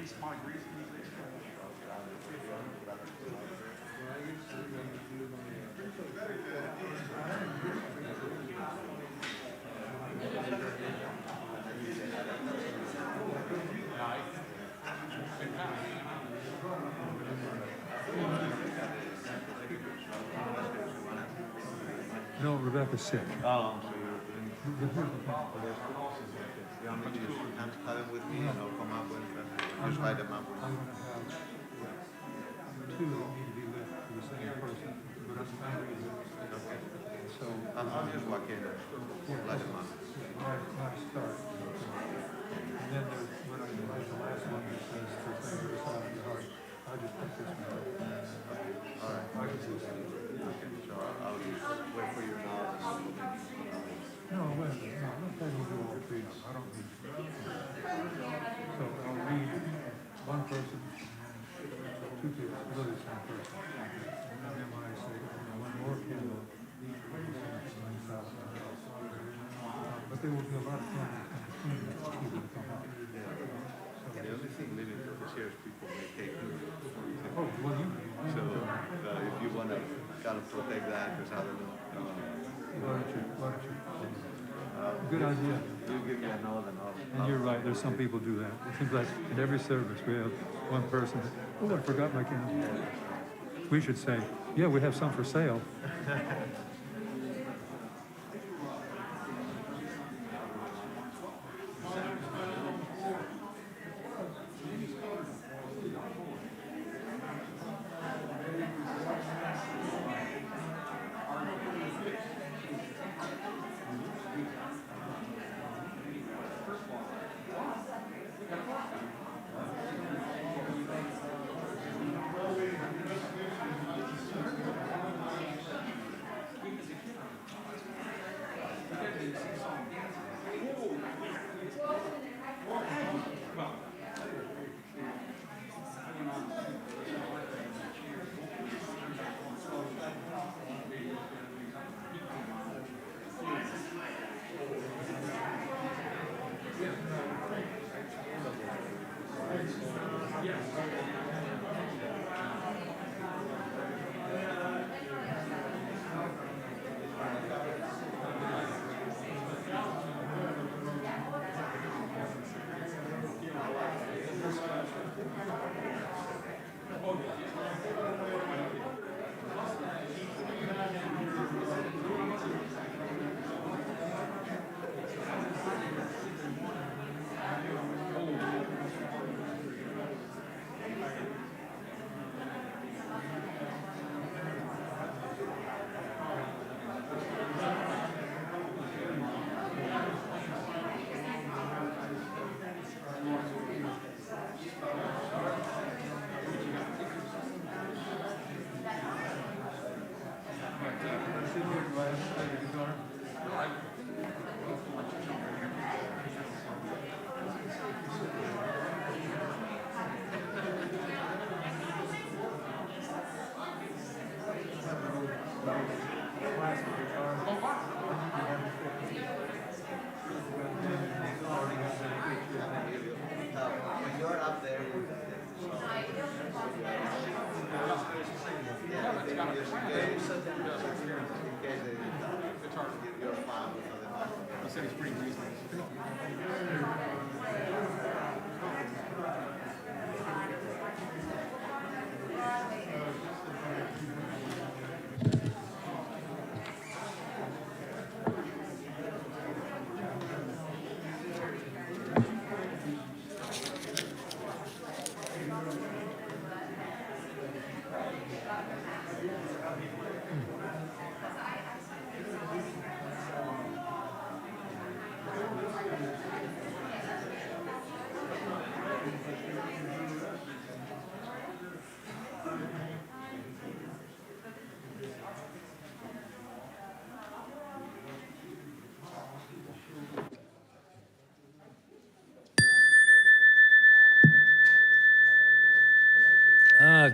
No, Rebecca's sick. Oh, so you're doing. You want me to just have them with me and I'll come up with just write them up. I'm going to have two that need to be lit for the same person, but I'm not going to Okay. So I'll just walk in and light them up. nice start. And then there's when I did the last one that says for things that are out of your heart, I just put this one up. All right. I can see that. Okay. So I'll just wait for your knowledge. No, wait a minute. No, I'm not going to do all three of them. I don't need to. So I'll read one person, two people, really the same person. And then when I say one more candle, but there will be a lot of candles in between that people to come out. The only thing living is here is people may take food. Oh, well, you. So if you want to kind of protect that, because I don't know. Why don't you? Good idea. You give me a nod and I'll. And you're right, there's some people do that. It seems like in every service we have one person that, oh, I forgot my candle. We should say, yeah, we have some for sale.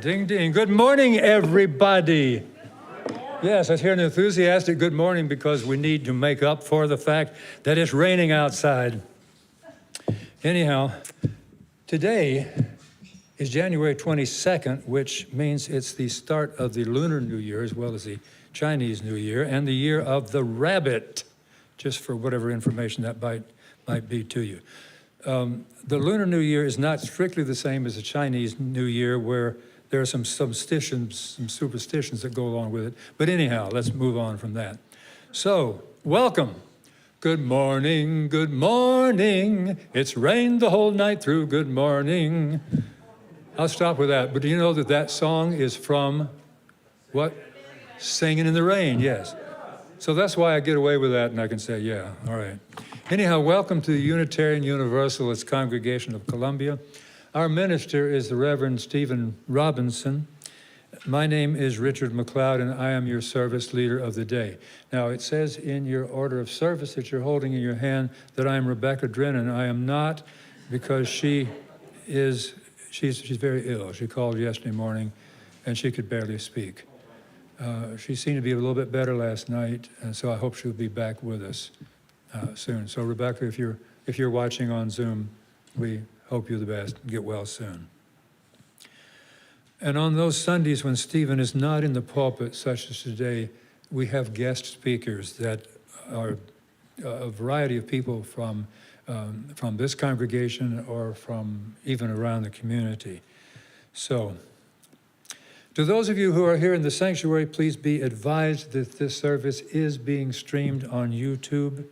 Ding, ding. Good morning, everybody. Yes, I hear an enthusiastic good morning because we need to make up for the fact that it's raining outside. Anyhow, today is January 22nd, which means it's the start of the Lunar New Year as well as the Chinese New Year and the year of the rabbit, just for whatever information that might be to you. The Lunar New Year is not strictly the same as the Chinese New Year, where there are some superstitions that go along with it. But anyhow, let's move on from that. So, welcome. Good morning, good morning. It's rained the whole night through, good morning. I'll stop with that. But do you know that that song is from what? Singing in the Rain, yes. So that's why I get away with that and I can say, yeah, all right. Anyhow, welcome to the Unitarian Universalist Congregation of Columbia. Our minister is the Reverend Stephen Robinson. My name is Richard McLeod, and I am your service leader of the day. Now, it says in your order of service that you're holding in your hand that I am Rebecca Drennan. I am not, because she's very ill. She called yesterday morning, and she could barely speak. She seemed to be a little bit better last night, and so I hope she'll be back with us soon. So, Rebecca, if you're watching on Zoom, we hope you're the best. Get well soon. And on those Sundays when Stephen is not in the pulpit, such as today, we have guest speakers that are a variety of people from this congregation or from even around the community. So, to those of you who are here in the sanctuary, please be advised that this service is being streamed on YouTube,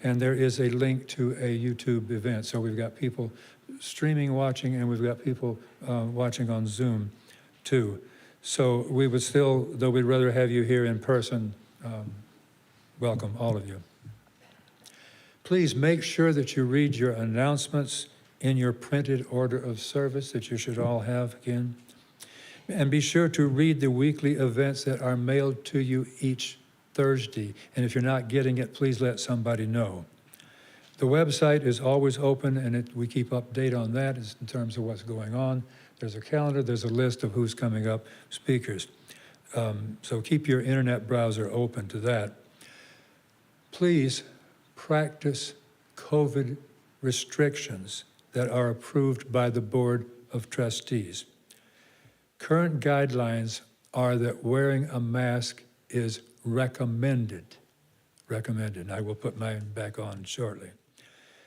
and there is a link to a YouTube event. So we've got people streaming, watching, and we've got people watching on Zoom too. So we would still, though we'd rather have you here in person, welcome all of you. Please make sure that you read your announcements in your printed order of service that you should all have again. And be sure to read the weekly events that are mailed to you each Thursday. And if you're not getting it, please let somebody know. The website is always open, and we keep update on that in terms of what's going on. There's a calendar, there's a list of who's coming up, speakers. So keep your internet browser open to that. Please practice COVID restrictions that are approved by the Board of Trustees. Current guidelines are that wearing a mask is recommended. Recommended. And I will put mine back on shortly.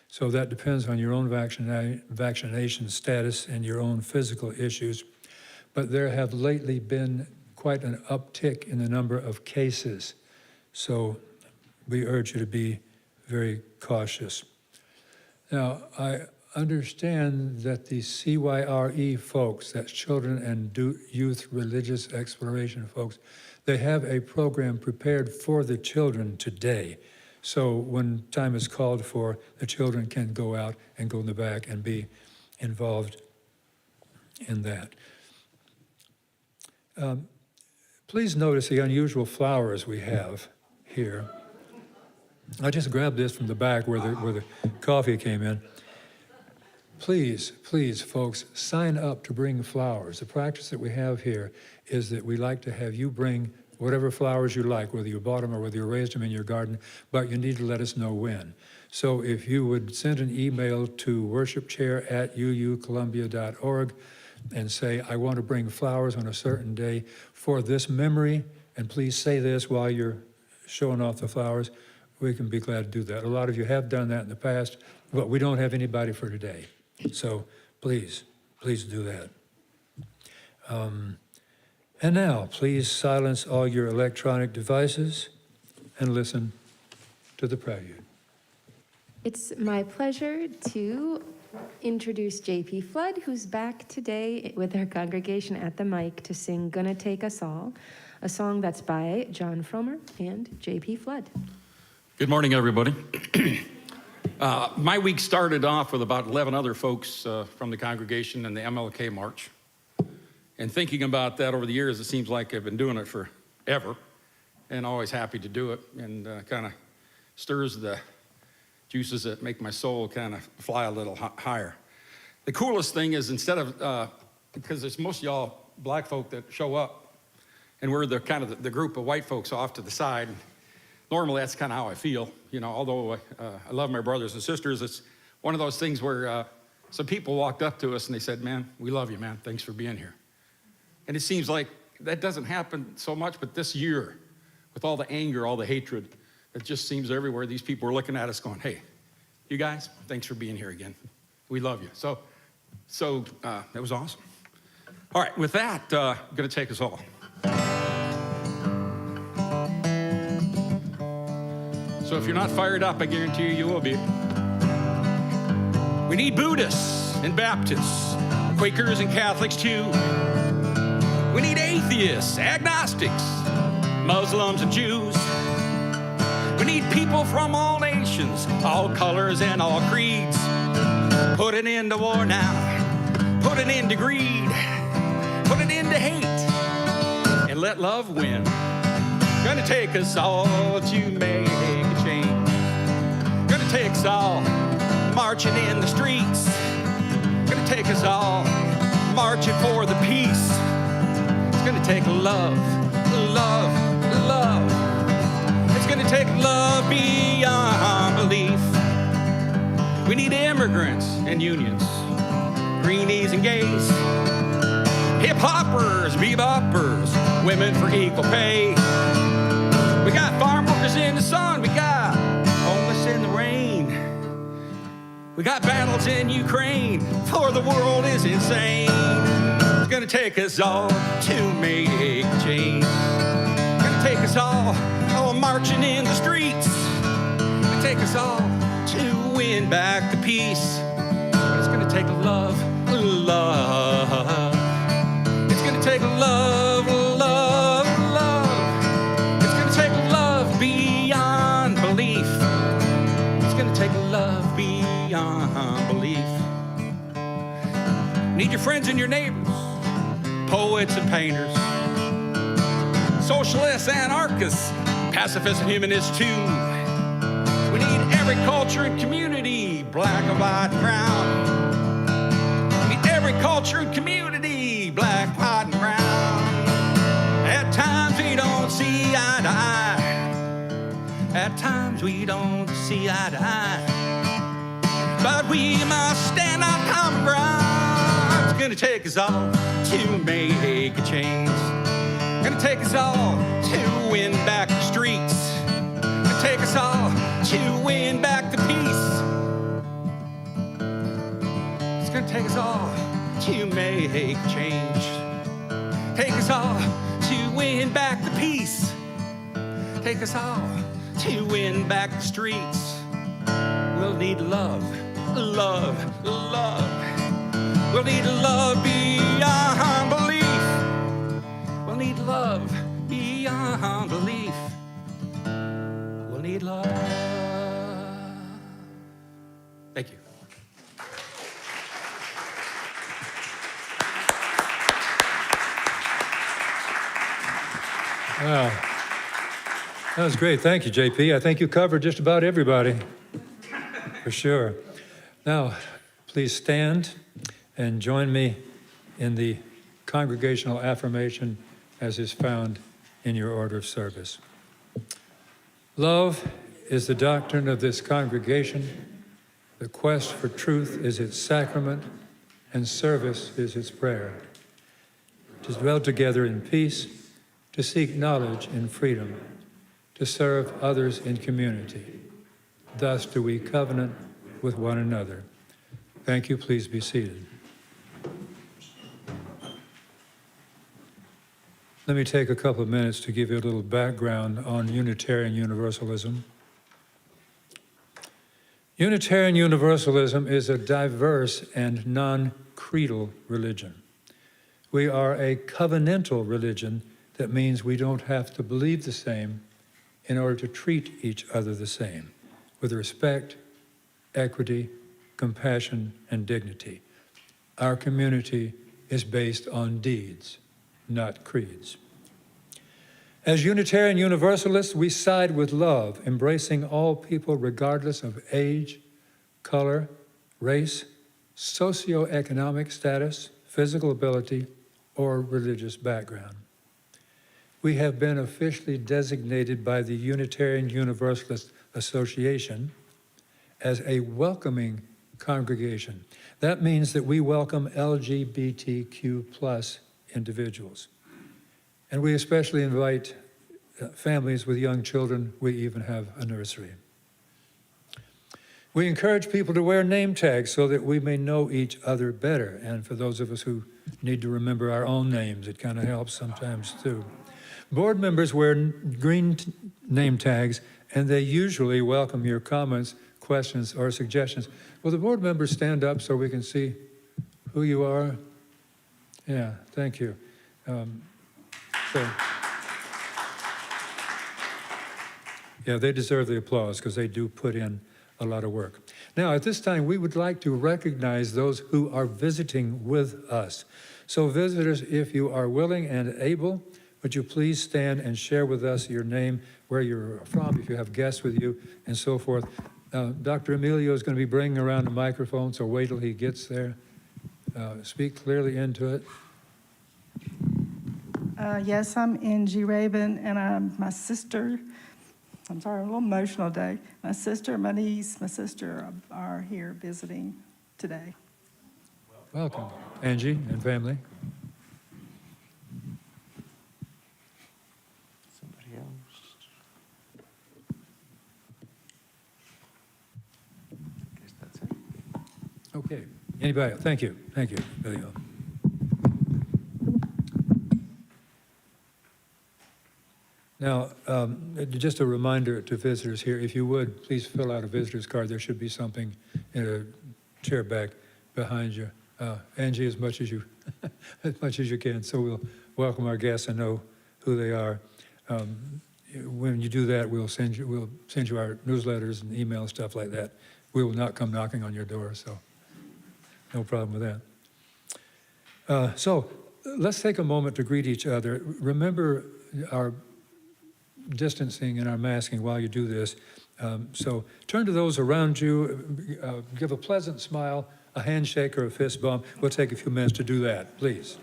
So that depends on your own vaccination status and your own physical issues. But there have lately been quite an uptick in the number of cases. So we urge you to be very cautious. Now, I understand that the CYRE folks, that's Children and Youth Religious Exploration folks, they have a program prepared for the children today. So when time is called for, the children can go out and go in the back and be involved in that. Please notice the unusual flowers we have here. I just grabbed this from the back where the coffee came in. Please, folks, sign up to bring flowers. The practice that we have here is that we like to have you bring whatever flowers you like, whether you bought them or whether you raised them in your garden, but you need to let us know when. So if you would send an email to worshipchair@uucolumbia.org and say, I want to bring flowers on a certain day for this memory, and please say this while you're showing off the flowers, we can be glad to do that. A lot of you have done that in the past, but we don't have anybody for today. So please do that. And now, please silence all your electronic devices and listen to the prelude. It's my pleasure to introduce J.P. Flood, who's back today with our congregation at the mic to sing Gonna Take Us All, a song that's by John Fromer and J.P. Flood. Good morning, everybody. My week started off with about 11 other folks from the congregation and the MLK March. And thinking about that over the years, it seems like I've been doing it forever and always happy to do it, and kind of stirs the juices that make my soul kind of fly a little higher. The coolest thing is instead of, because it's most of y'all black folk that show up, and we're the kind of the group of white folks off to the side. Normally, that's kind of how I feel, you know, although I love my brothers and sisters. It's one of those things where some people walked up to us and they said, man, we love you, man. Thanks for being here. And it seems like that doesn't happen so much, but this year, with all the anger, all the hatred, it just seems everywhere. These people are looking at us going, hey, you guys, thanks for being here again. We love you. So that was awesome. All right, with that, I'm going to take us all. So if you're not fired up, I guarantee you will be. We need Buddhists and Baptists, Quakers and Catholics too. We need atheists, agnostics, Muslims and Jews. We need people from all nations, all colors and all creeds. Put an end to war now, put an end to greed, put an end to hate, and let love win. Gonna take us all to make a change. Gonna take us all marching in the streets. Gonna take us all marching for the peace. It's gonna take love, love, love. It's gonna take love beyond belief. We need immigrants and unions, greenies and gays, hip-hoppers, beboppers, women for equal pay. We got farm workers in the sun, we got homeless in the rain. We got battles in Ukraine, for the world is insane. It's gonna take us all to make a change. It's gonna take us all marching in the streets. It's gonna take us all to win back the peace. It's gonna take love, love. It's gonna take love, love, love. It's gonna take love beyond belief. It's gonna take love beyond belief. Need your friends and your neighbors, poets and painters, socialists, anarchists, pacifists and humanists too. We need every culture and community, black and white and brown. We need every culture and community, black, white, and brown. At times we don't see eye to eye. At times we don't see eye to eye. But we must stand on common ground. It's gonna take us all to make a change. It's gonna take us all to win back the streets. It's gonna take us all to win back the peace. It's gonna take us all to make a change. Take us all to win back the peace. Take us all to win back the streets. We'll need love, love, love. We'll need love beyond belief. We'll need love beyond belief. We'll need love. Thank you. Wow. That was great. Thank you, JP. I think you covered just about everybody, for sure. Now, please stand and join me in the congregational affirmation as is found in your order of service. Love is the doctrine of this congregation. The quest for truth is its sacrament, and service is its prayer. To dwell together in peace, to seek knowledge in freedom, to serve others in community. Thus do we covenant with one another. Thank you. Please be seated. Let me take a couple of minutes to give you a little background on Unitarian Universalism. Unitarian Universalism is a diverse and non-creedal religion. We are a covenantal religion. That means we don't have to believe the same in order to treat each other the same, with respect, equity, compassion, and dignity. Our community is based on deeds, not creeds. As Unitarian Universalists, we side with love, embracing all people regardless of age, color, race, socioeconomic status, physical ability, or religious background. We have been officially designated by the Unitarian Universalist Association as a welcoming congregation. That means that we welcome LGBTQ plus individuals. And we especially invite families with young children. We even have a nursery. We encourage people to wear name tags so that we may know each other better. And for those of us who need to remember our own names, it kind of helps sometimes too. Board members wear green name tags, and they usually welcome your comments, questions, or suggestions. Will the board members stand up so we can see who you are? Yeah, thank you. Yeah, they deserve the applause because they do put in a lot of work. Now, at this time, we would like to recognize those who are visiting with us. So visitors, if you are willing and able, would you please stand and share with us your name, where you're from, if you have guests with you, and so forth. Dr. Emilio is going to be bringing around a microphone, so wait till he gets there. Speak clearly into it. Yes, I'm Angie Raven, and my sister, I'm sorry, I'm a little emotional today. My sister, my niece, my sister are here visiting today. Welcome, Angie and family. Somebody else. I guess that's it. Okay, anybody? Thank you, Emilio. Now, just a reminder to visitors here, if you would, please fill out a visitor's card. There should be something in a chair back behind you. Angie, as much as you can, so we'll welcome our guests and know who they are. When you do that, we'll send you our newsletters and emails, stuff like that. We will not come knocking on your door, so no problem with that. So let's take a moment to greet each other. Remember our distancing and our masking while you do this. So turn to those around you, give a pleasant smile, a handshake or a fist bump. We'll take a few minutes to do that, please.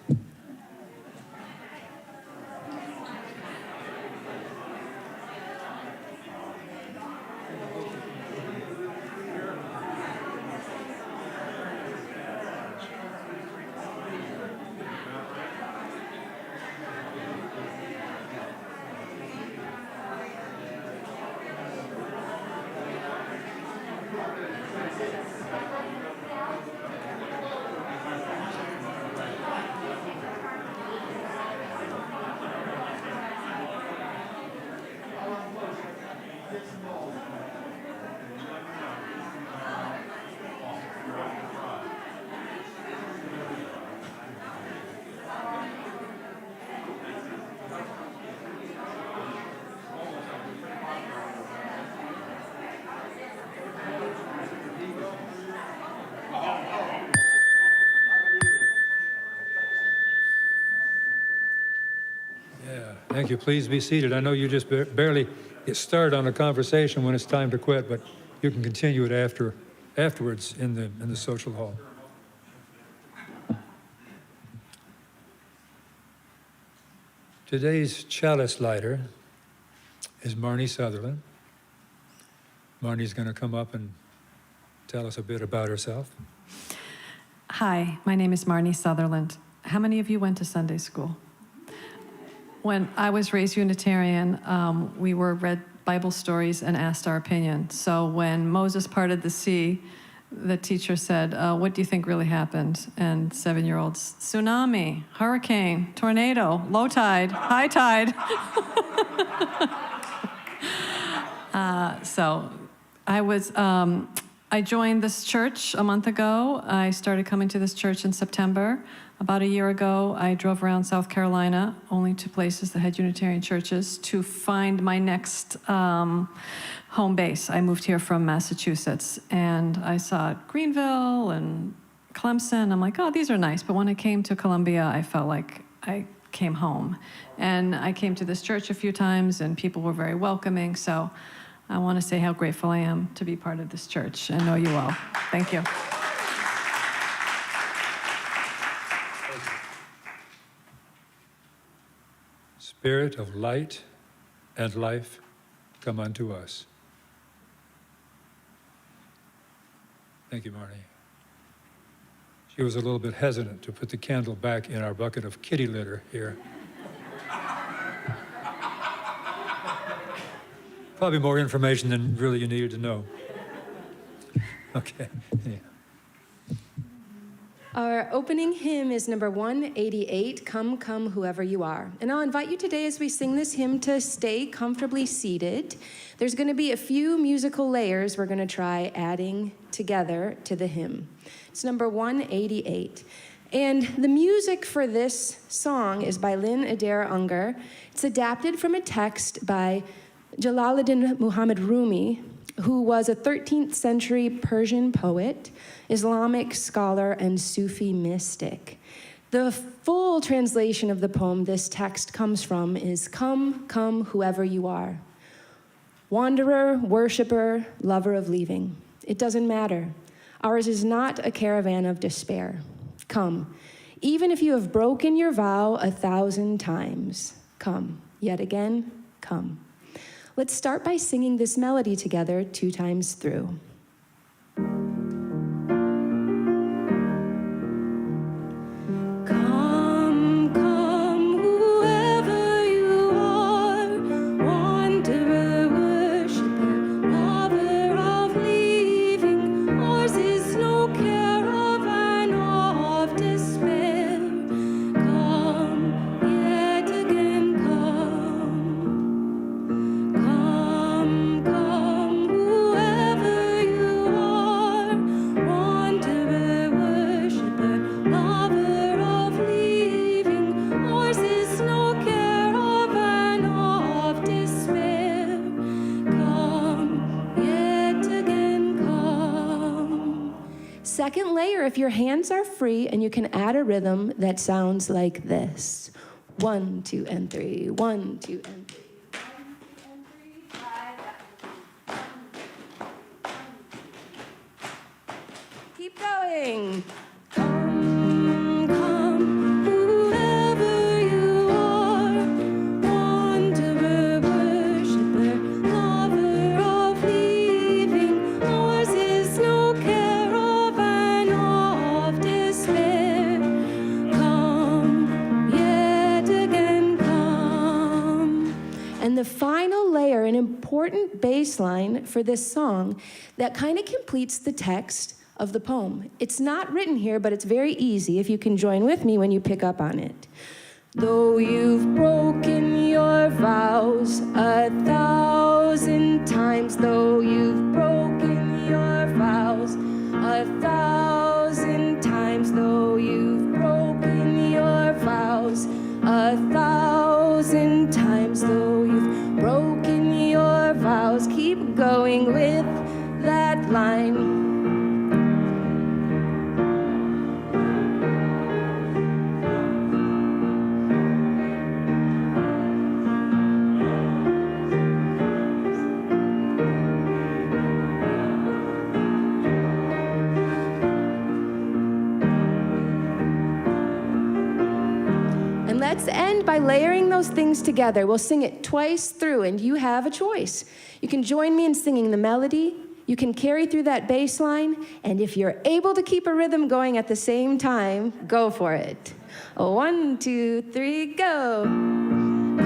Thank you. Please be seated. I know you just barely get started on a conversation when it's time to quit, but you can continue it afterwards in the social hall. Today's chalice lighter is Marnie Sutherland. Marnie's going to come up and tell us a bit about herself. Hi, my name is Marnie Sutherland. How many of you went to Sunday school? When I was raised Unitarian, we were read Bible stories and asked our opinion. So when Moses parted the sea, the teacher said, what do you think really happened? And 7-year-olds, tsunami, hurricane, tornado, low tide, high tide. So I joined this church a month ago. I started coming to this church in September. About a year ago, I drove around South Carolina, only 2 places that had Unitarian churches, to find my next home base. I moved here from Massachusetts, and I saw Greenville and Clemson. I'm like, oh, these are nice. But when I came to Columbia, I felt like I came home. And I came to this church a few times, and people were very welcoming. So I want to say how grateful I am to be part of this church and know you all. Thank you. Spirit of light and life, come unto us. Thank you, Marnie. She was a little bit hesitant to put the candle back in our bucket of kitty litter here. Probably more information than really you needed to know. Okay. Yeah. Our opening hymn is number 188, Come, Come, Whoever You Are. And I'll invite you today as we sing this hymn to stay comfortably seated. There's going to be a few musical layers we're going to try adding together to the hymn. It's number 188. And the music for this song is by Lynn Adair Unger. It's adapted from a text by Jalaluddin Muhammad Rumi, who was a 13th century Persian poet, Islamic scholar, and Sufi mystic. The full translation of the poem this text comes from is, Come, come, whoever you are. Wanderer, worshiper, lover of leaving. It doesn't matter. Ours is not a caravan of despair. Come, even if you have broken your vow 1,000 times. Come, yet again, come. Let's start by singing this melody together 2 times through. Come, come, whoever you are, wanderer, worshiper, lover of leaving. Ours is no caravan of despair. Come, yet again come. Come, come, whoever you are, wanderer, worshiper, lover of leaving. Ours is no caravan of despair. Come, yet again come. Second layer, if your hands are free and you can add a rhythm that sounds like this. 1, 2, and 3. 1, 2, and 3. Keep going. Come, come, whoever you are, wanderer, worshiper, lover of leaving. Ours is no caravan of despair. Come, yet again come. And the final layer, an important bass line for this song that kind of completes the text of the poem. It's not written here, but it's very easy if you can join with me when you pick up on it. Though you've broken your vows 1,000 times, though you've broken your vows 1,000 times, though you've broken your vows 1,000 times, though you've broken your vows, keep going with that line. Let's end by layering those things together. We'll sing it twice through, and you have a choice. You can join me in singing the melody. You can carry through that bass line, and if you're able to keep a rhythm going at the same time, go for it. 1, 2, 3, go. Come,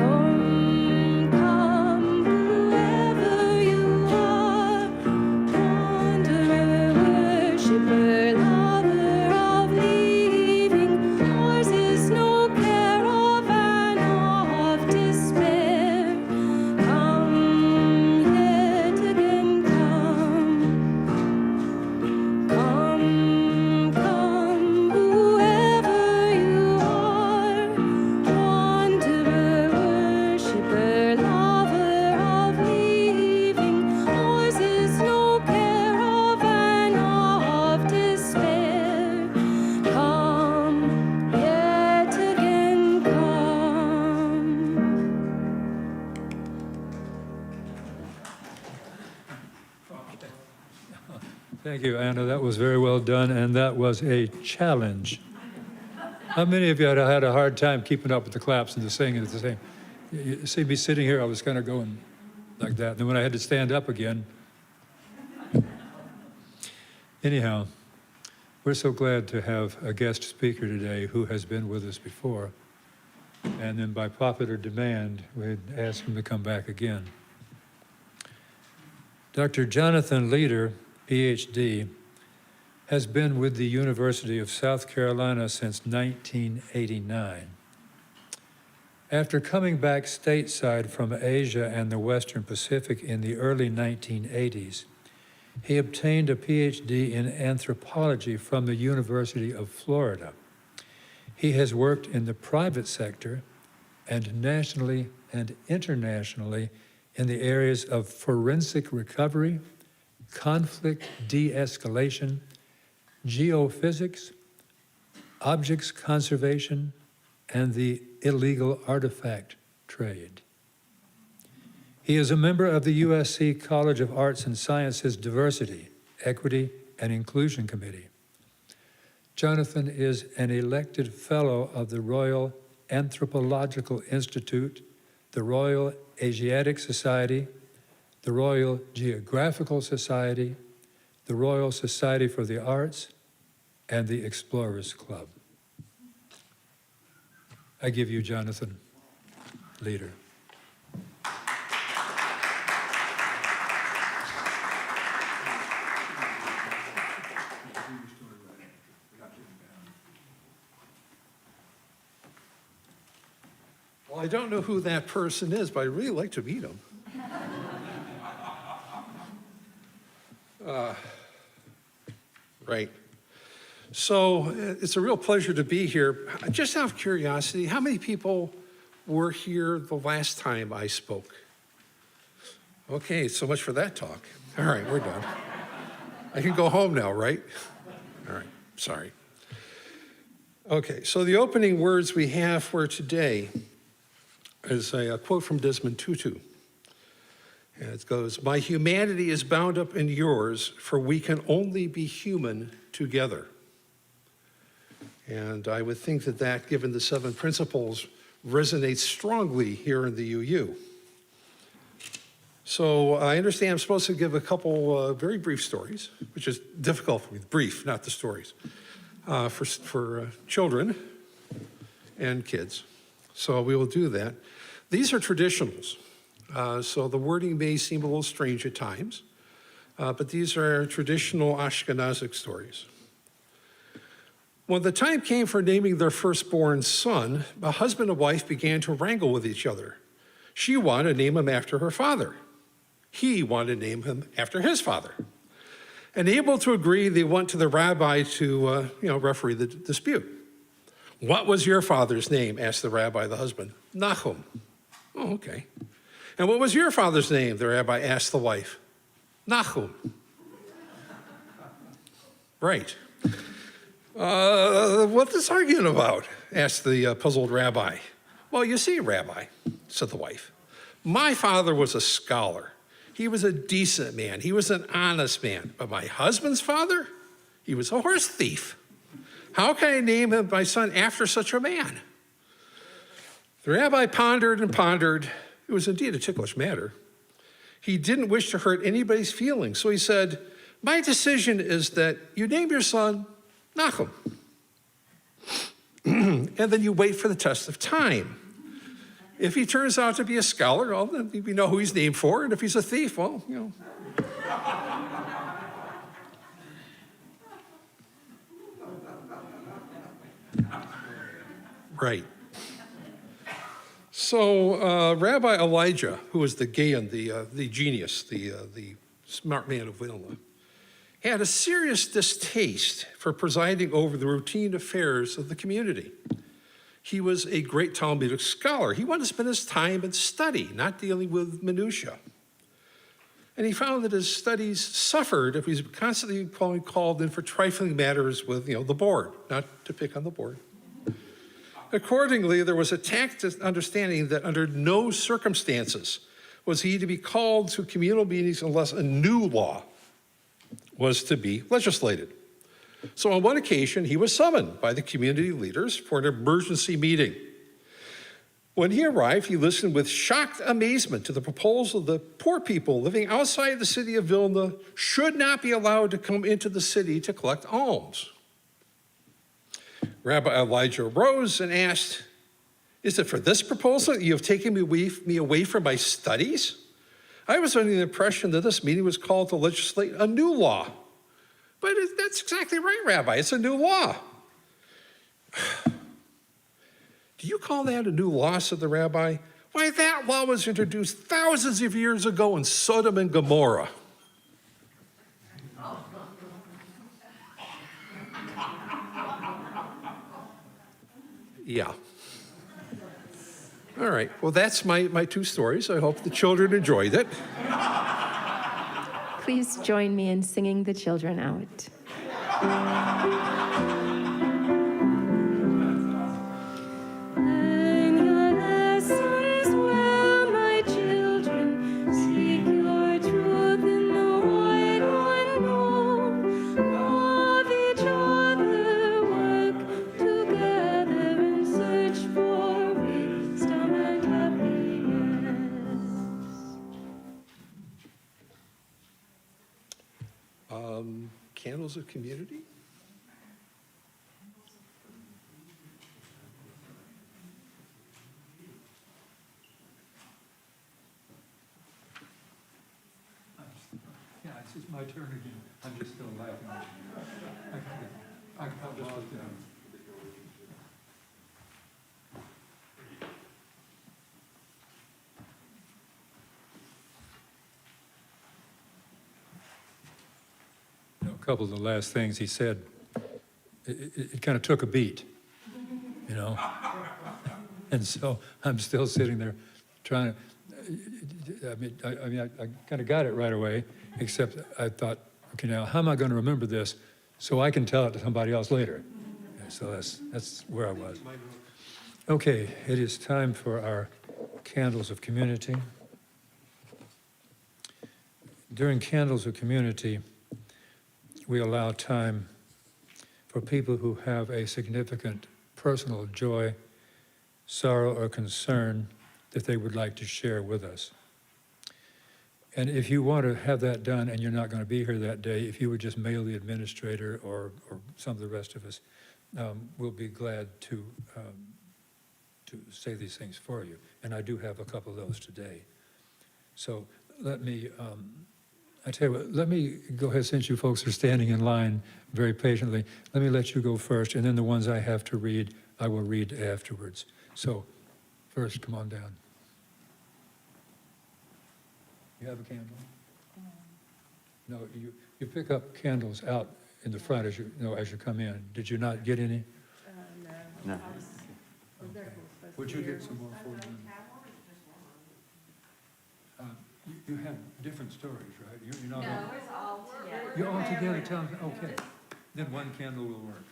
come, whoever you are, wanderer, worshiper, lover of leaving. Ours is no caravan of despair. Come, yet again come. Come, come, whoever you are, wanderer, worshiper, lover of leaving. Ours is no caravan of despair. Come, yet again come. Thank you, Anna. That was very well done, and that was a challenge. How many of you had a hard time keeping up with the claps and the singing at the same? You see me sitting here, I was kind of going like that. Then when I had to stand up again. Anyhow, we're so glad to have a guest speaker today who has been with us before. And then by popular demand, we'd ask him to come back again. Dr. Jonathan Leader, PhD, has been with the University of South Carolina since 1989. After coming back stateside from Asia and the Western Pacific in the early 1980s, he obtained a PhD in anthropology from the University of Florida. He has worked in the private sector and nationally and internationally in the areas of forensic recovery, conflict de-escalation, geophysics, objects conservation, and the illegal artifact trade. He is a member of the USC College of Arts and Sciences Diversity, Equity, and Inclusion Committee. Jonathan is an elected fellow of the Royal Anthropological Institute, the Royal Asiatic Society, the Royal Geographical Society, the Royal Society for the Arts, and the Explorers Club. I give you Jonathan Leader. Well, I don't know who that person is, but I'd really like to meet him. Right. So it's a real pleasure to be here. Just out of curiosity, how many people were here the last time I spoke? Okay, so much for that talk. All right, we're done. I can go home now, right? All right, sorry. Okay, so the opening words we have for today is a quote from Desmond Tutu. And it goes, "My humanity is bound up in yours, for we can only be human together." And I would think that that, given the 7 principles, resonates strongly here in the UU. So I understand I'm supposed to give a couple very brief stories, which is difficult for me, brief, not the stories, for children and kids. So we will do that. These are traditionals. So the wording may seem a little strange at times, but these are traditional Ashkenazic stories. When the time came for naming their firstborn son, a husband and wife began to wrangle with each other. She wanted to name him after her father. He wanted to name him after his father. Unable to agree, they went to the rabbi to referee the dispute. "What was your father's name?" asked the rabbi the husband. "Nahum." "Oh, okay." "And what was your father's name?" the rabbi asked the wife. "Nahum." "Right. What's this arguing about?" asked the puzzled rabbi. "Well, you see, Rabbi," said the wife, "my father was a scholar. He was a decent man. He was an honest man. But my husband's father, he was a horse thief. How can I name my son after such a man?" The rabbi pondered and pondered. It was indeed a ticklish matter. He didn't wish to hurt anybody's feelings, so he said, "My decision is that you name your son Nahum. And then you wait for the test of time. If he turns out to be a scholar, well, then we know who he's named for, and if he's a thief, well, Right. So Rabbi Elijah, who was the Gaon, the genius, the smart man of Vilna, had a serious distaste for presiding over the routine affairs of the community. He was a great Talmudic scholar. He wanted to spend his time in study, not dealing with minutiae. And he found that his studies suffered if he was constantly called in for trifling matters with the board, not to pick on the board. Accordingly, there was a tacit understanding that under no circumstances was he to be called to communal meetings unless a new law was to be legislated. So on one occasion, he was summoned by the community leaders for an emergency meeting. When he arrived, he listened with shocked amazement to the proposal that poor people living outside the city of Vilna should not be allowed to come into the city to collect alms. Rabbi Elijah rose and asked, "Is it for this proposal that you have taken me away from my studies? I was under the impression that this meeting was called to legislate a new law." But that's exactly right, Rabbi. It's a new law. "Do you call that a new law?" said the rabbi. "Why, that law was introduced thousands of years ago in Sodom and Gomorrah." Yeah. All right. Well, that's my two stories. I hope the children enjoyed it. Please join me in singing the children out. Candles of community? Yeah, it's just my turn again. I'm just still laughing. I lost it. A couple of the last things he said, it kind of took a beat, you know? And so I'm still sitting there trying to, I kind of got it right away, except I thought, okay, now how am I going to remember this so I can tell it to somebody else later? And so that's where I was. Okay, it is time for our candles of community. During candles of community, we allow time for people who have a significant personal joy, sorrow, or concern that they would like to share with us. And if you want to have that done and you're not going to be here that day, if you would just mail the administrator or some of the rest of us, we'll be glad to say these things for you. And I do have a couple of those today. So let me, I tell you what, let me go ahead, since you folks are standing in line very patiently, let me let you go first, and then the ones I have to read, I will read afterwards. So first, come on down. You have a candle? No, you pick up candles out in the front as you come in. Did you not get any? No. Okay. Would you get some more for me? You have different stories, right? You're not all, it's all together. you're all together. Tell them, okay. Then one candle will work.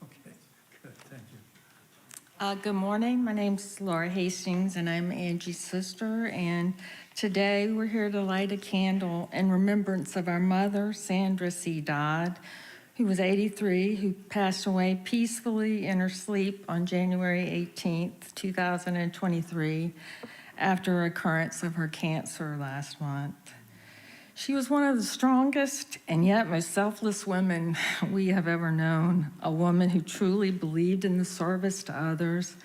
Okay, good. Thank you. Good morning. My name's Laura Hastings, and I'm Angie's sister. And today we're here to light a candle in remembrance of our mother, Sandra C. Dodd, who was 83, who passed away peacefully in her sleep on January 18th, 2023, after a recurrence of her cancer last month. She was one of the strongest and yet most selfless women we have ever known, a woman who truly believed in the service to others.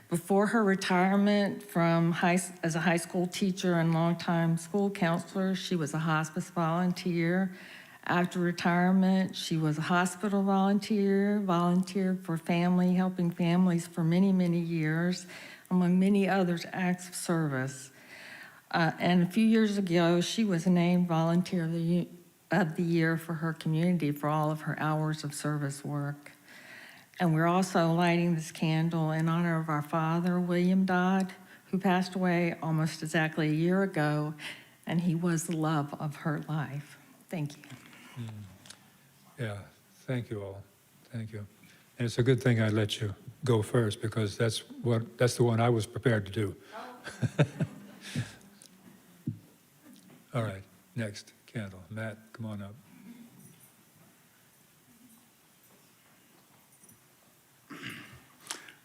Before her retirement as a high school teacher and longtime school counselor, she was a hospice volunteer. After retirement, she was a hospital volunteer, volunteered for helping families for many, many years, among many other acts of service. And a few years ago, she was named Volunteer of the Year for her community for all of her hours of service work. And we're also lighting this candle in honor of our father, William Dodd, who passed away almost exactly a year ago, and he was the love of her life. Thank you. Yeah, thank you all. Thank you. And it's a good thing I let you go first, because that's the one I was prepared to do. All right, next candle. Matt, come on up.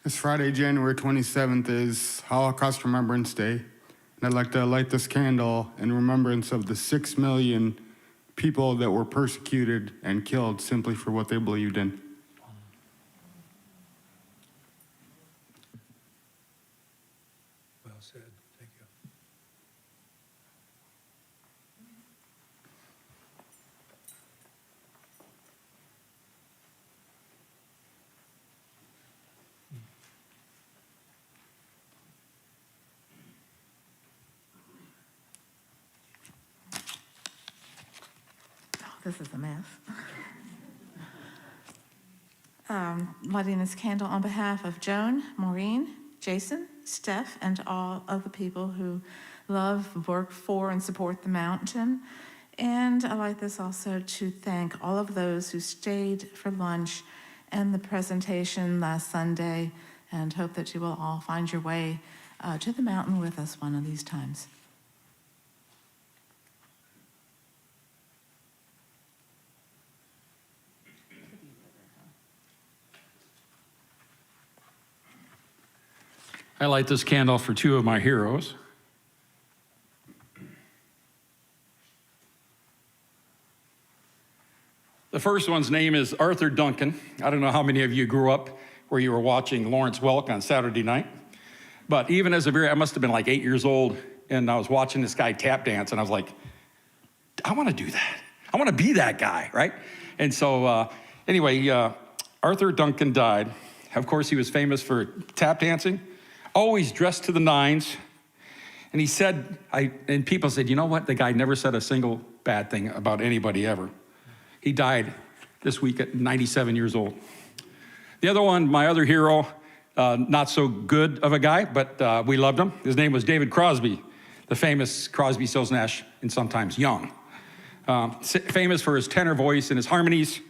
This Friday, January 27th, is Holocaust Remembrance Day, and I'd like to light this candle in remembrance of the 6 million people that were persecuted and killed simply for what they believed in. Well said. Thank you. This is a mess. Lighting this candle on behalf of Joan, Maureen, Jason, Steph, and all of the people who love, work for, and support the mountain. And I light this also to thank all of those who stayed for lunch and the presentation last Sunday, and hope that you will all find your way to the mountain with us one of these times. I light this candle for two of my heroes. The first one's name is Arthur Duncan. I don't know how many of you grew up where you were watching Lawrence Welk on Saturday night, but even as I must have been like 8 years old, and I was watching this guy tap dance, and I was like, I want to do that. I want to be that guy, right? And so anyway, Arthur Duncan died. Of course, he was famous for tap dancing, always dressed to the nines. And he said, and people said, you know what? The guy never said a single bad thing about anybody ever. He died this week at 97 years old. The other one, my other hero, not so good of a guy, but we loved him. His name was David Crosby, the famous Crosby, Stills, Nash, and Sometimes Young. Famous for his tenor voice and his harmonies.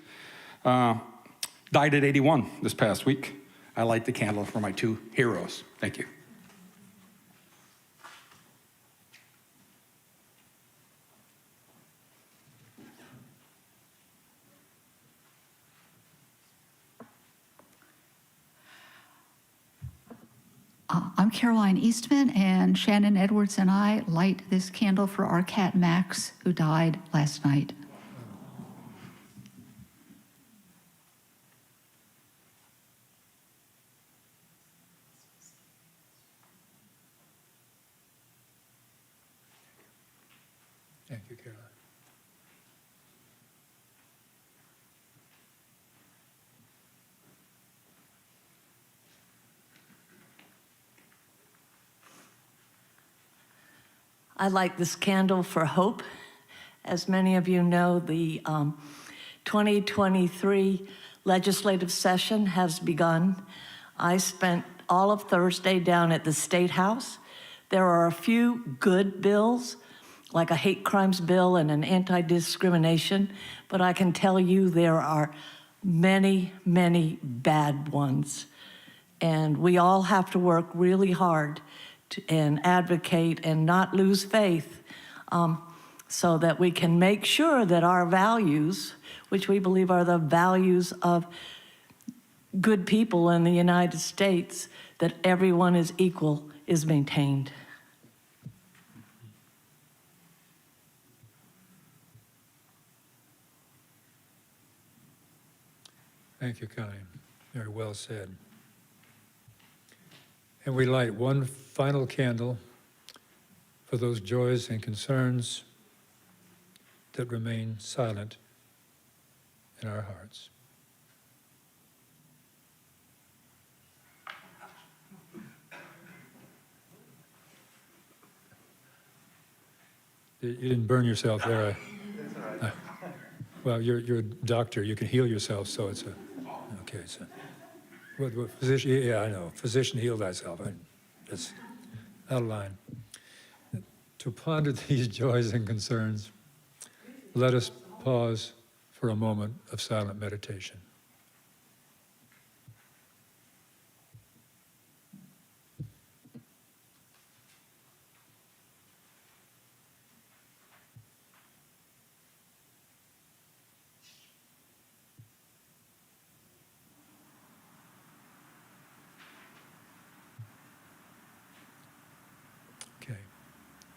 Died at 81 this past week. I light the candle for my two heroes. Thank you. I'm Caroline Eastman, and Shannon Edwards and I light this candle for our cat Max, who died last night. Thank you, Caroline. I light this candle for hope. As many of you know, the 2023 legislative session has begun. I spent all of Thursday down at the State House. There are a few good bills, like a hate crimes bill and an anti-discrimination, but I can tell you there are many, many bad ones. And we all have to work really hard and advocate and not lose faith so that we can make sure that our values, which we believe are the values of good people in the United States, that everyone is equal, is maintained. Thank you, Connie. Very well said. And we light one final candle for those joys and concerns that remain silent in our hearts. You didn't burn yourself there. Well, you're a doctor. You can heal yourself, so it's a... Okay, so... What physician, yeah, I know. Physician, heal thyself. That's out of line. To ponder these joys and concerns, let us pause for a moment of silent meditation.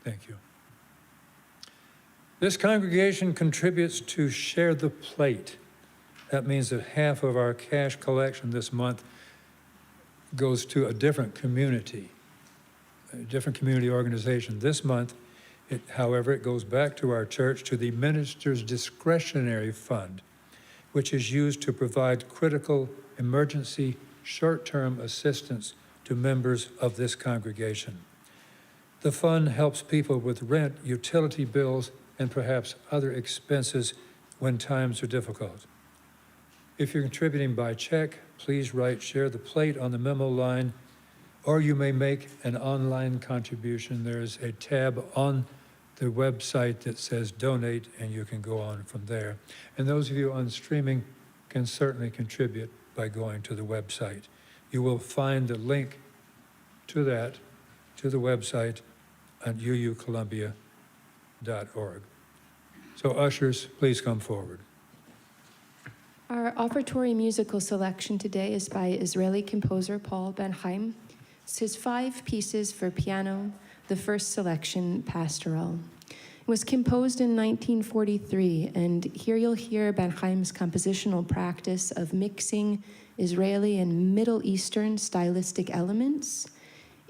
Thank you. This congregation contributes to Share the Plate. That means that half of our cash collection this month goes to a different community organization. This month, however, it goes back to our church, to the Minister's Discretionary Fund, which is used to provide critical emergency short-term assistance to members of this congregation. The fund helps people with rent, utility bills, and perhaps other expenses when times are difficult. If you're contributing by check, please write Share the Plate on the memo line, or you may make an online contribution. There's a tab on the website that says Donate, and you can go on from there. And those of you on streaming can certainly contribute by going to the website. You will find the link to that, to the website, at uucolumbia.org. So ushers, please come forward. Our offertory musical selection today is by Israeli composer Paul Ben-Haim. It's his 5 pieces for piano, the first selection, Pastoral. It was composed in 1943, and here you'll hear Ben-Haim's compositional practice of mixing Israeli and Middle Eastern stylistic elements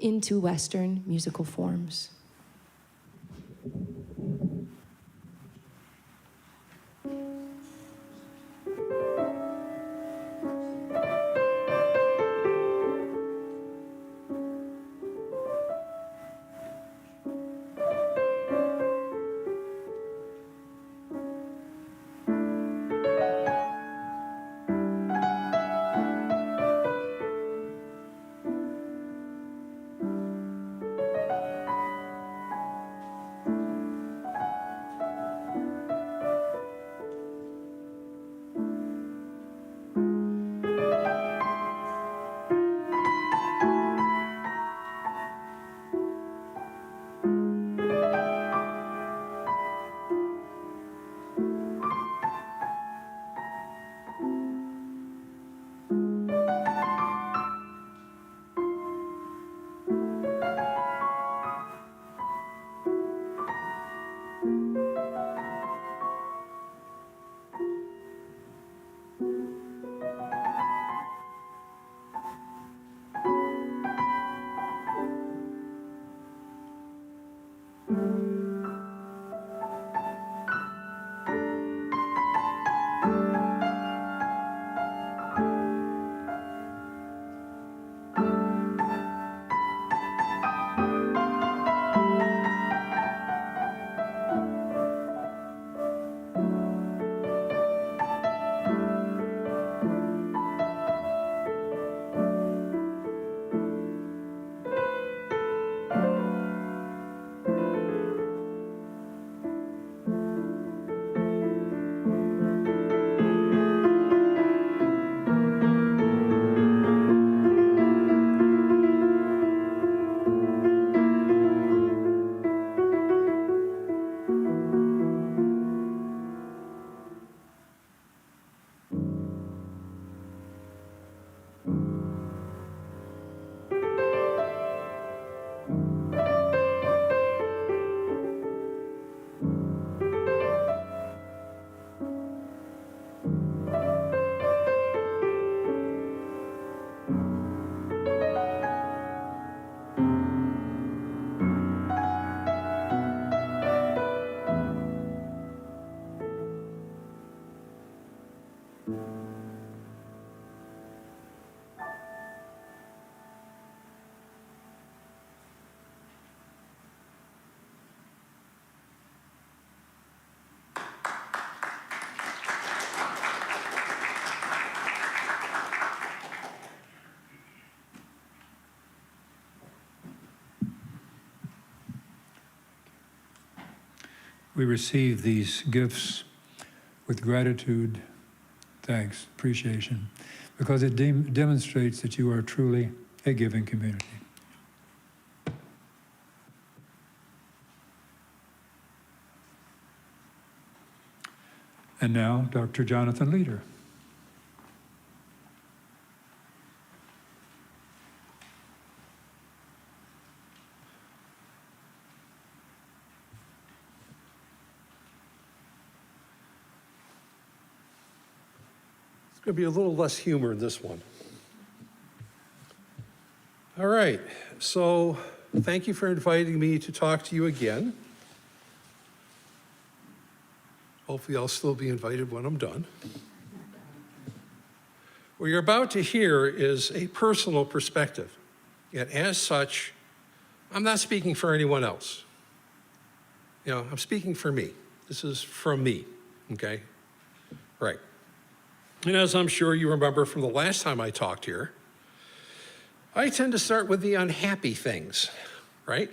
into Western musical forms. We receive these gifts with gratitude, thanks, appreciation, because it demonstrates that you are truly a giving community. And now, Dr. Jonathan Leader. going to be a little less humor in this one. All right, so thank you for inviting me to talk to you again. Hopefully I'll still be invited when I'm done. What you're about to hear is a personal perspective, yet as such, I'm not speaking for anyone else. I'm speaking for me. This is from me, okay? Right. And as I'm sure you remember from the last time I talked here, I tend to start with the unhappy things, right?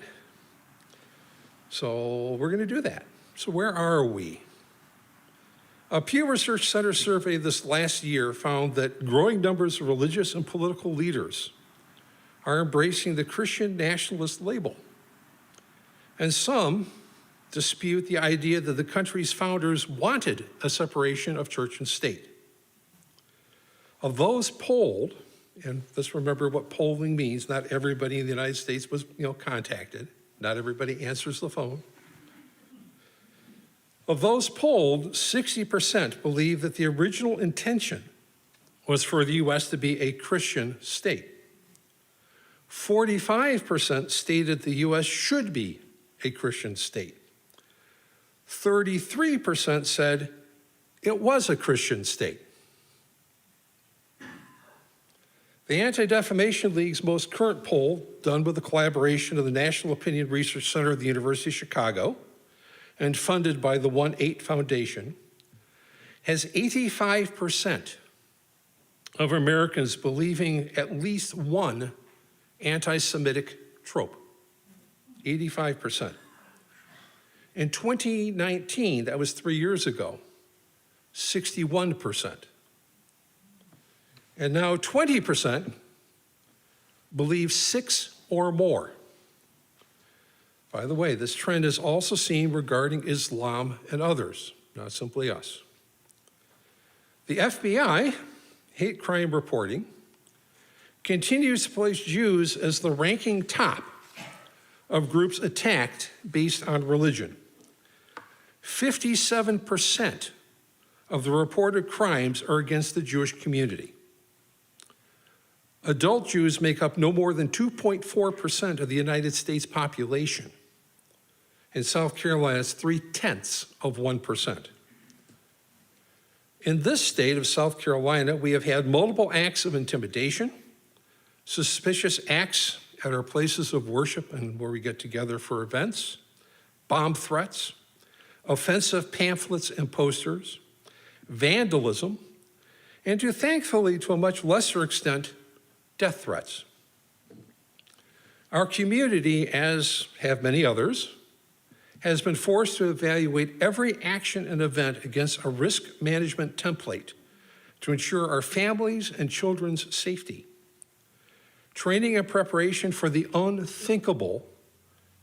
So we're going to do that. So where are we? A Pew Research Center survey this last year found that growing numbers of religious and political leaders are embracing the Christian nationalist label. And some dispute the idea that the country's founders wanted a separation of church and state. Of those polled, and let's remember what polling means, not everybody in the United States was contacted, not everybody answers the phone. Of those polled, 60% believe that the original intention was for the U.S. to be a Christian state. 45% stated the U.S. should be a Christian state. 33% said it was a Christian state. The Anti-Defamation League's most current poll, done with the collaboration of the National Opinion Research Center of the University of Chicago and funded by the 1-8 Foundation, has 85% of Americans believing at least one anti-Semitic trope. 85%. In 2019, that was 3 years ago, 61%. And now 20% believe 6 or more. By the way, this trend is also seen regarding Islam and others, not simply us. The FBI, hate crime reporting, continues to place Jews as the ranking top of groups attacked based on religion. 57% of the reported crimes are against the Jewish community. Adult Jews make up no more than 2.4% of the United States population. In South Carolina, it's 0.3%. In this state of South Carolina, we have had multiple acts of intimidation, suspicious acts at our places of worship and where we get together for events, bomb threats, offensive pamphlets and posters, vandalism, and thankfully, to a much lesser extent, death threats. Our community, as have many others, has been forced to evaluate every action and event against a risk management template to ensure our families and children's safety. Training and preparation for the unthinkable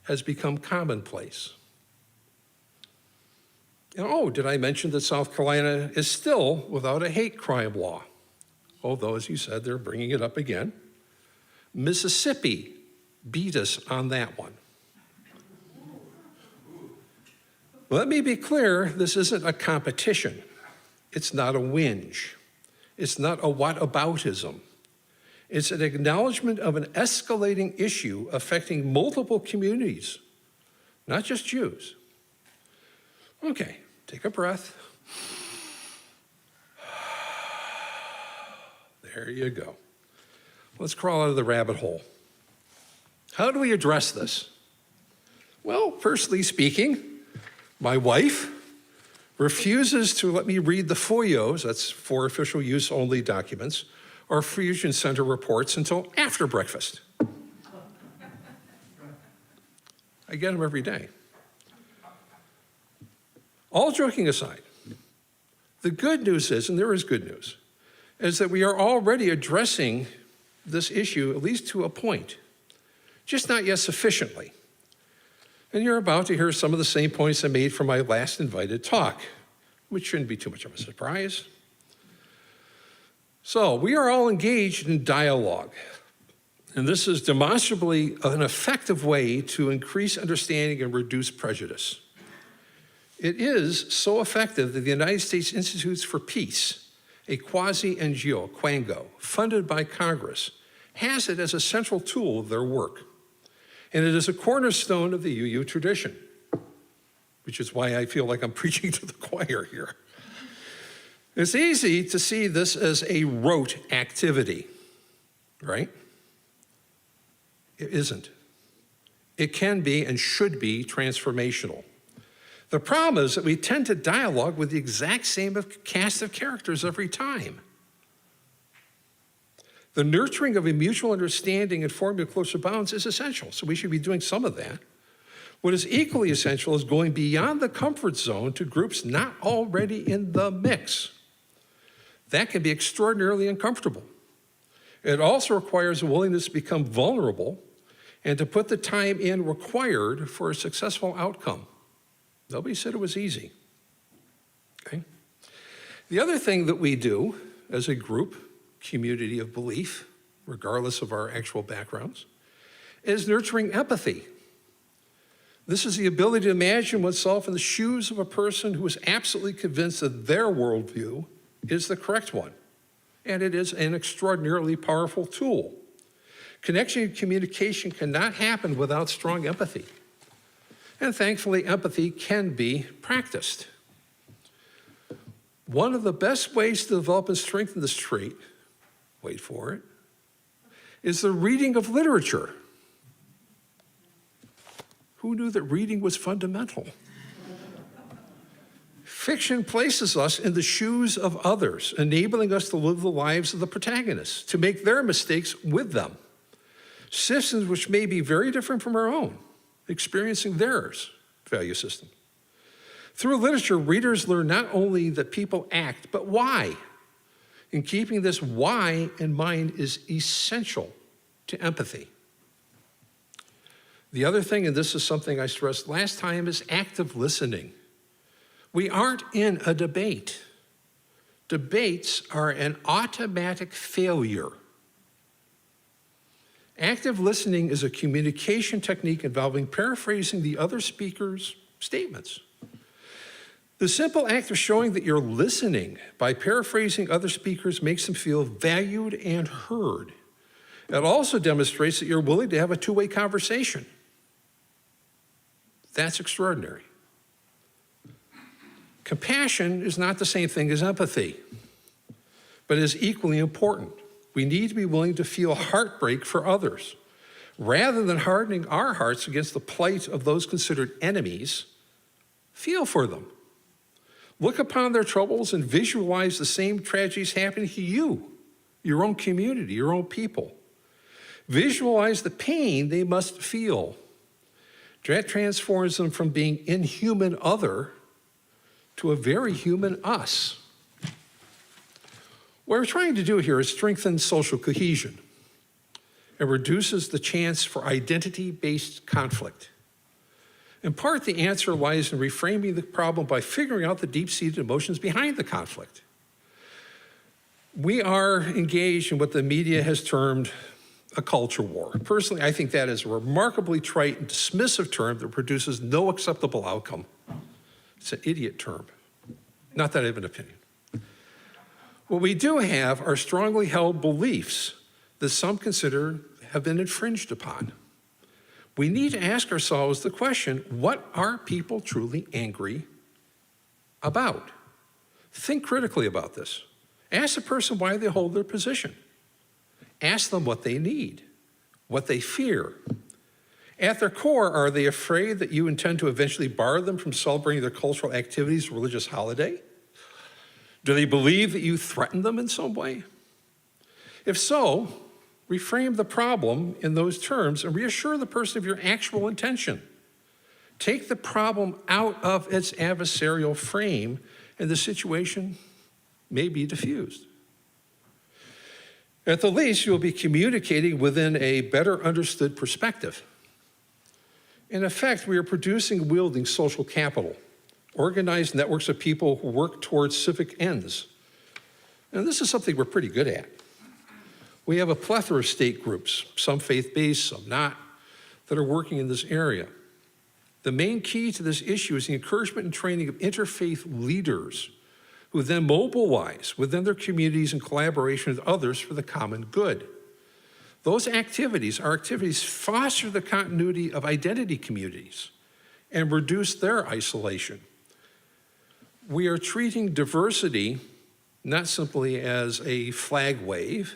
has become commonplace. And did I mention that South Carolina is still without a hate crime law? Although, as you said, they're bringing it up again. Mississippi beat us on that one. Let me be clear, this isn't a competition. It's not a whinge. It's not a whataboutism. It's an acknowledgement of an escalating issue affecting multiple communities, not just Jews. Okay, take a breath. There you go. Let's crawl out of the rabbit hole. How do we address this? Well, personally speaking, my wife refuses to let me read the FOIOs, that's for official use only documents, or Fusion Center reports until after breakfast. I get them every day. All joking aside, the good news is, and there is good news, is that we are already addressing this issue, at least to a point, just not yet sufficiently. And you're about to hear some of the same points I made from my last invited talk, which shouldn't be too much of a surprise. So we are all engaged in dialogue, and this is demonstrably an effective way to increase understanding and reduce prejudice. It is so effective that the United States Institutes for Peace a quasi-NGO, Quango, funded by Congress, has it as a central tool of their work. And it is a cornerstone of the UU tradition, which is why I feel like I'm preaching to the choir here. It's easy to see this as a rote activity, right? It isn't. It can be and should be transformational. The problem is that we tend to dialogue with the exact same cast of characters every time. The nurturing of a mutual understanding and forming of closer bonds is essential, so we should be doing some of that. What is equally essential is going beyond the comfort zone to groups not already in the mix. That can be extraordinarily uncomfortable. It also requires a willingness to become vulnerable and to put the time in required for a successful outcome. Nobody said it was easy. Okay? The other thing that we do as a group, community of belief, regardless of our actual backgrounds, is nurturing empathy. This is the ability to imagine oneself in the shoes of a person who is absolutely convinced that their worldview is the correct one. And it is an extraordinarily powerful tool. Connection and communication cannot happen without strong empathy. And thankfully, empathy can be practiced. One of the best ways to develop and strengthen this trait, wait for it, is the reading of literature. Who knew that reading was fundamental? Fiction places us in the shoes of others, enabling us to live the lives of the protagonists, to make their mistakes with them. Systems which may be very different from our own, experiencing theirs value system. Through literature, readers learn not only that people act, but why. And keeping this why in mind is essential to empathy. The other thing, and this is something I stressed last time, is active listening. We aren't in a debate. Debates are an automatic failure. Active listening is a communication technique involving paraphrasing the other speaker's statements. The simple act of showing that you're listening by paraphrasing other speakers makes them feel valued and heard. It also demonstrates that you're willing to have a two-way conversation. That's extraordinary. Compassion is not the same thing as empathy, but is equally important. We need to be willing to feel heartbreak for others. Rather than hardening our hearts against the plight of those considered enemies, feel for them. Look upon their troubles and visualize the same tragedies happening to you, your own community, your own people. Visualize the pain they must feel. That transforms them from being inhuman other to a very human us. What we're trying to do here is strengthen social cohesion. It reduces the chance for identity-based conflict. In part, the answer lies in reframing the problem by figuring out the deep-seated emotions behind the conflict. We are engaged in what the media has termed a culture war. Personally, I think that is a remarkably trite and dismissive term that produces no acceptable outcome. It's an idiot term. Not that I have an opinion. What we do have are strongly held beliefs that some consider have been infringed upon. We need to ask ourselves the question, what are people truly angry about? Think critically about this. Ask the person why they hold their position. Ask them what they need, what they fear. At their core, are they afraid that you intend to eventually bar them from celebrating their cultural activities or religious holiday? Do they believe that you threaten them in some way? If so, reframe the problem in those terms and reassure the person of your actual intention. Take the problem out of its adversarial frame and the situation may be diffused. At the least, you'll be communicating within a better understood perspective. In effect, we are producing and wielding social capital, organized networks of people who work towards civic ends. And this is something we're pretty good at. We have a plethora of state groups, some faith-based, some not, that are working in this area. The main key to this issue is the encouragement and training of interfaith leaders who then mobilize within their communities in collaboration with others for the common good. Those activities, our activities, foster the continuity of identity communities and reduce their isolation. We are treating diversity not simply as a flag wave,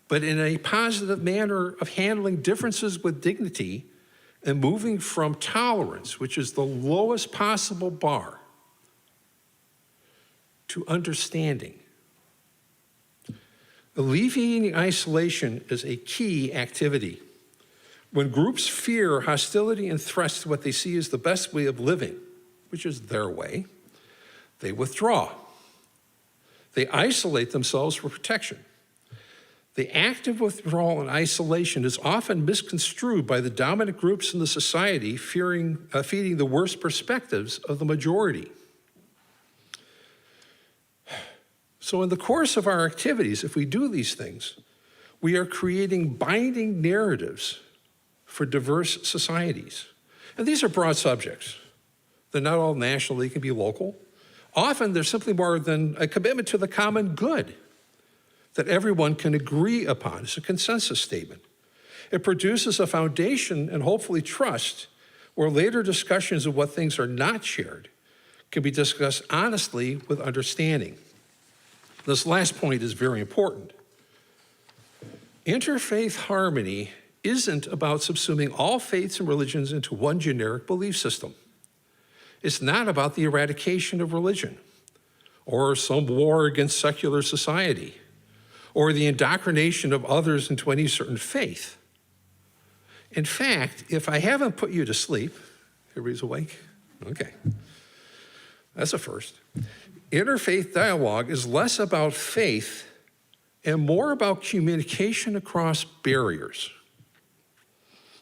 but in a positive manner of handling differences with dignity and moving from tolerance, which is the lowest possible bar, to understanding. Alleviating isolation is a key activity. When groups fear hostility and threats to what they see as the best way of living, which is their way, they withdraw. They isolate themselves for protection. The act of withdrawal and isolation is often misconstrued by the dominant groups in the society, feeding the worst perspectives of the majority. So in the course of our activities, if we do these things, we are creating binding narratives for diverse societies. And these are broad subjects. They're not all national, they can be local. Often they're simply more than a commitment to the common good that everyone can agree upon. It's a consensus statement. It produces a foundation and hopefully trust where later discussions of what things are not shared can be discussed honestly with understanding. This last point is very important. Interfaith harmony isn't about subsuming all faiths and religions into one generic belief system. It's not about the eradication of religion or some war against secular society or the indoctrination of others into any certain faith. In fact, if I haven't put you to sleep, everybody's awake? Okay, that's a first. Interfaith dialogue is less about faith and more about communication across barriers.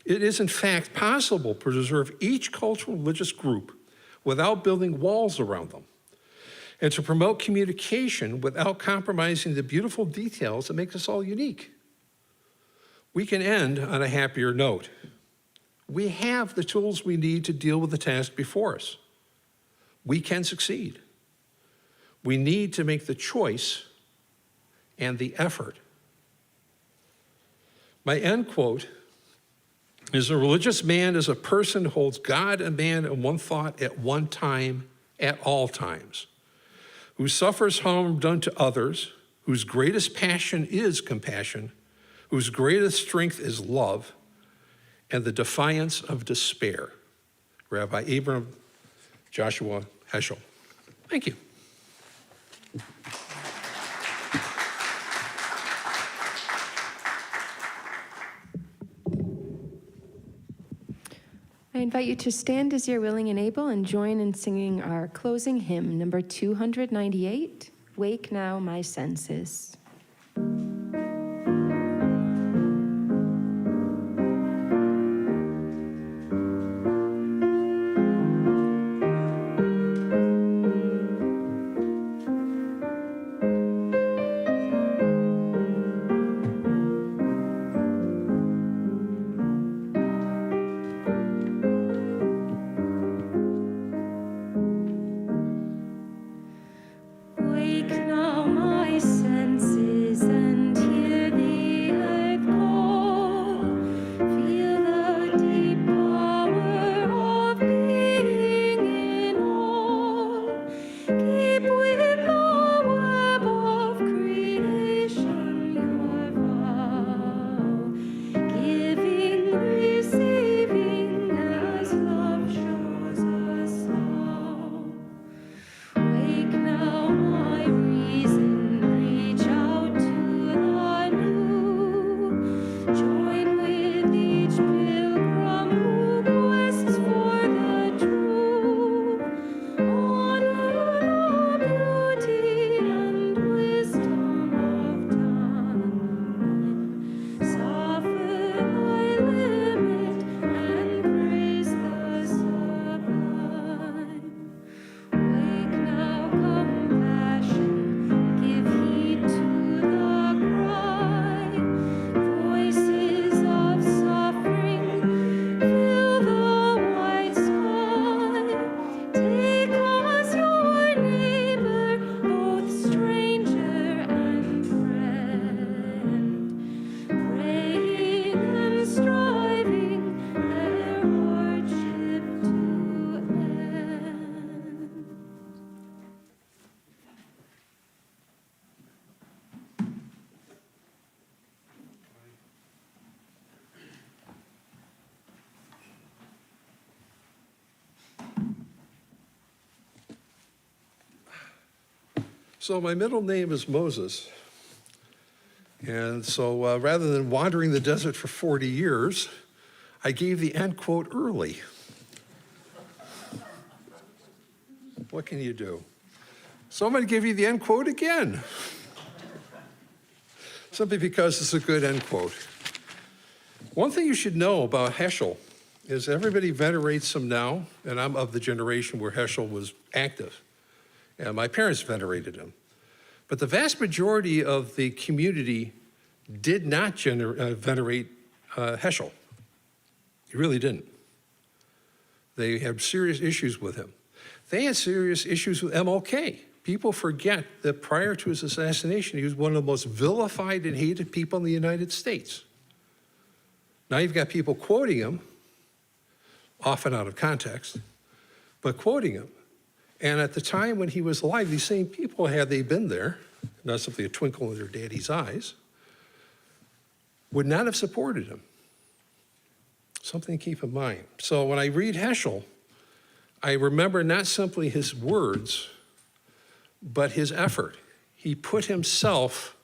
It is in fact possible to preserve each cultural religious group without building walls around them, and to promote communication without compromising the beautiful details that make us all unique. We can end on a happier note. We have the tools we need to deal with the task before us. We can succeed. We need to make the choice and the effort. My end quote is, a religious man is a person who holds God and man in one thought at one time, at all times, who suffers harm done to others, whose greatest passion is compassion, whose greatest strength is love, and the defiance of despair. Rabbi Abram Joshua Heschel. Thank you. I invite you to stand as you're willing and able and join in singing our closing hymn, number 298, Wake Now My Senses. Wake now my senses. So my middle name is Moses. And so rather than wandering the desert for 40 years, I gave the end quote early. What can you do? So I'm going to give you the end quote again. Simply because it's a good end quote. One thing you should know about Heschel is everybody venerates him now, and I'm of the generation where Heschel was active. And my parents venerated him. But the vast majority of the community did not venerate Heschel. He really didn't. They had serious issues with him. They had serious issues with MLK. People forget that prior to his assassination, he was one of the most vilified and hated people in the United States. Now you've got people quoting him, often out of context, but quoting him. And at the time when he was alive, these same people, had they been there, not simply a twinkle in their daddy's eyes, would not have supported him. Something to keep in mind. So when I read Heschel, I remember not simply his words, but his effort. He put himself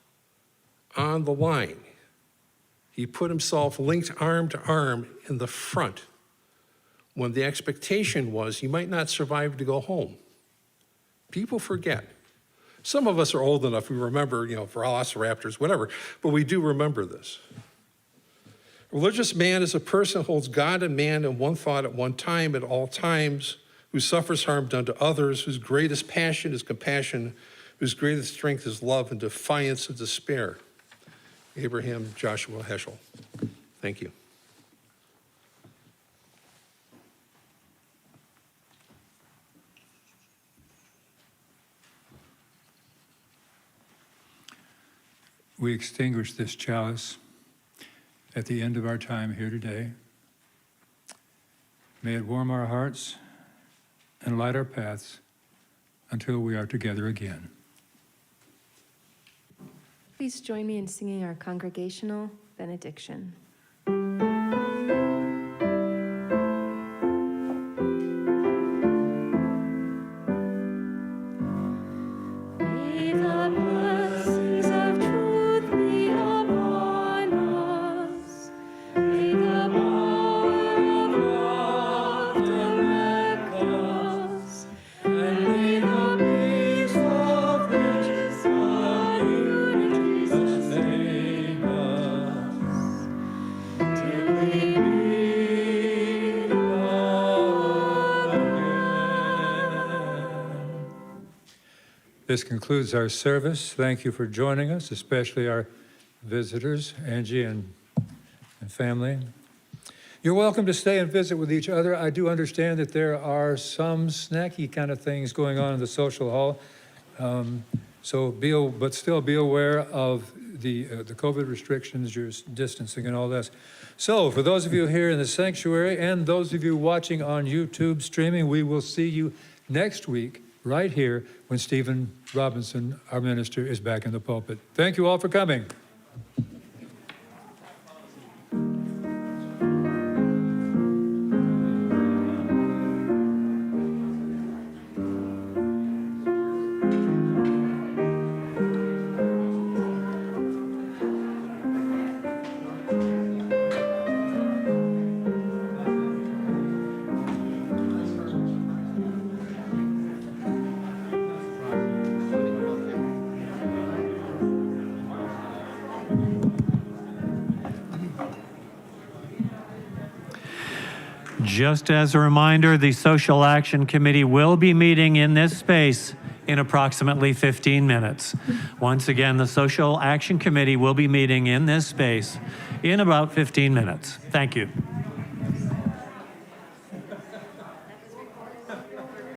on the line. He put himself linked arm to arm in the front when the expectation was he might not survive to go home. People forget. Some of us are old enough, we remember, velociraptors, whatever, but we do remember this. A religious man is a person who holds God and man in one thought at one time, at all times, who suffers harm done to others, whose greatest passion is compassion, whose greatest strength is love and defiance of despair. Abraham Joshua Heschel. Thank you. We extinguish this chalice at the end of our time here today. May it warm our hearts and light our paths until we are together again. Please join me in singing our congregational benediction. This concludes our service. Thank you for joining us, especially our visitors, Angie and family. You're welcome to stay and visit with each other. I do understand that there are some snacky kind of things going on in the social hall. But still be aware of the COVID restrictions, your distancing and all this. So for those of you here in the sanctuary and those of you watching on YouTube streaming, we will see you next week right here when Stephen Robinson, our minister, is back in the pulpit. Thank you all for coming. Just as a reminder, the Social Action Committee will be meeting in this space in approximately 15 minutes. Once again, the Social Action Committee will be meeting in this space in about 15 minutes. Thank you.